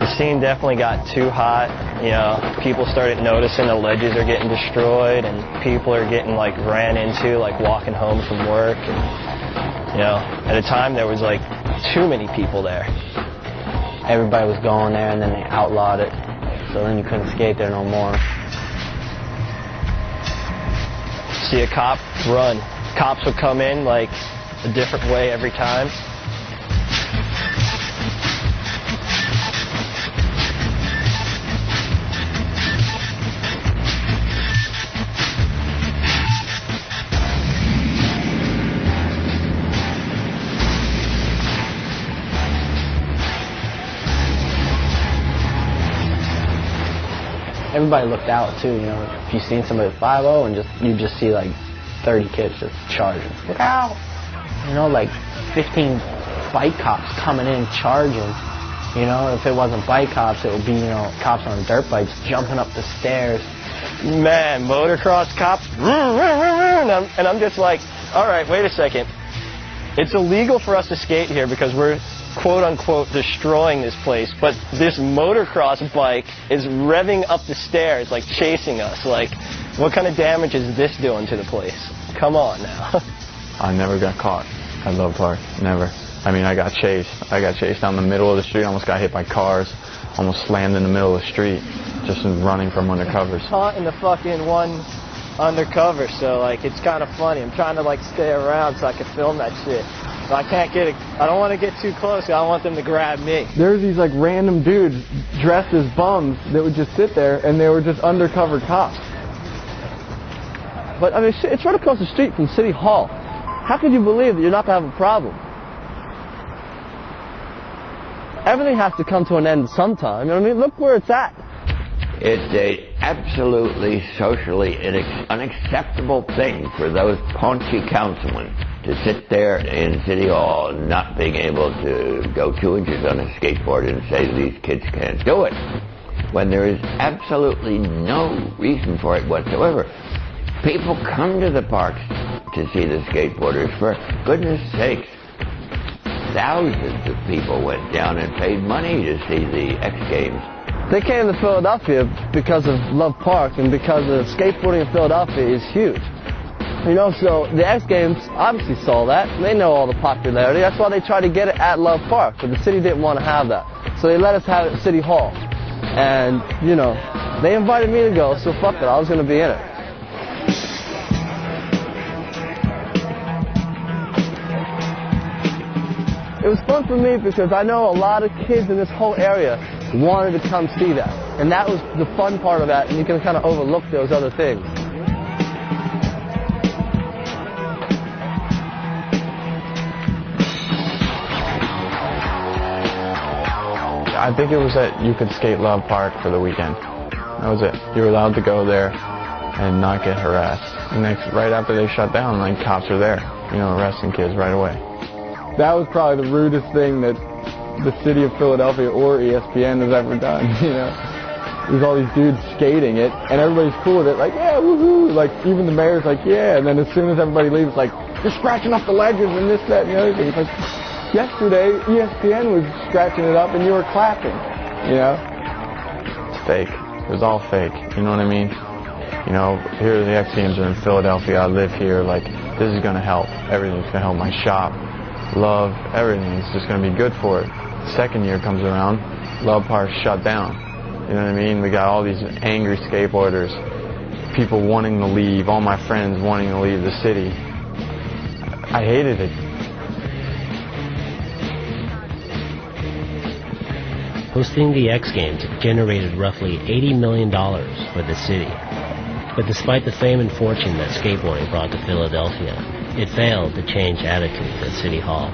The scene definitely got too hot. You know, people started noticing the ledges are getting destroyed and people are getting like ran into, like walking home from work. And, you know, at a time there was like too many people there. Everybody was going there and then they outlawed it. So then you couldn't skate there no more. See a cop, run. Cops would come in like a different way every time. Everybody looked out too, you know. If you seen somebody at 5-0 and you just see like 30 kids just charging. Look out! You know, like 15 bike cops coming in charging. You know, if it wasn't bike cops, it would be, you know, cops on dirt bikes jumping up the stairs. Man, motocross cops, and I'm just like, all right, wait a second. It's illegal for us to skate here because we're quote-unquote destroying this place, but this motocross bike is revving up the stairs, like chasing us. Like, what kind of damage is this doing to the place? Come on now. I never got caught at Love Park, never. I mean, I got chased. I got chased down the middle of the street, almost got hit by cars, almost slammed in the middle of the street, just running from undercovers. Caught in the fucking one undercover, so like, it's kind of funny. I'm trying to like stay around so I can film that shit. But I can't get it. I don't want to get too close. I don't want them to grab me. There's these like random dudes dressed as bums that would just sit there, and they were just undercover cops. But I mean, it's right across the street from City Hall. How could you believe that you're not going to have a problem? Everything has to come to an end sometime. You know what I mean? Look where it's at. It's a absolutely socially unacceptable thing for those paunchy councilmen to sit there in City Hall not being able to go 2 inches on a skateboard and say these kids can't do it, when there is absolutely no reason for it whatsoever. People come to the parks to see the skateboarders, for goodness sakes. Thousands of people went down and paid money to see the X Games. They came to Philadelphia because of Love Park and because of skateboarding in Philadelphia is huge. You know, so the X Games obviously saw that. They know all the popularity. That's why they tried to get it at Love Park, but the city didn't want to have that. So they let us have it at City Hall. And, you know, they invited me to go, so fuck it, I was going to be in it. It was fun for me because I know a lot of kids in this whole area wanted to come see that. And that was the fun part of that, and you can kind of overlook those other things. I think it was that you could skate Love Park for the weekend. That was it. You were allowed to go there and not get harassed. And right after they shut down, like, cops are there, you know, arresting kids right away. That was probably the rudest thing that the city of Philadelphia or ESPN has ever done, you know. There's all these dudes skating it, and everybody's cool with it, like, yeah, woohoo. Like, even the mayor's like, yeah, and then as soon as everybody leaves, like, you're scratching up the ledges and this, that, and the other thing. It's like, yesterday, ESPN was scratching it up and you were clapping, you know? It's fake. It was all fake, you know what I mean? You know, here the X Games are in Philadelphia, I live here, like, this is going to help. Everything's going to help my shop, Love, everything. It's just going to be good for it. Second year comes around, Love Park shut down. You know what I mean? We got all these angry skateboarders, people wanting to leave, all my friends wanting to leave the city. I hated it. Hosting the X Games generated roughly $80 million for the city. But despite the fame and fortune that skateboarding brought to Philadelphia, it failed to change attitudes at City Hall.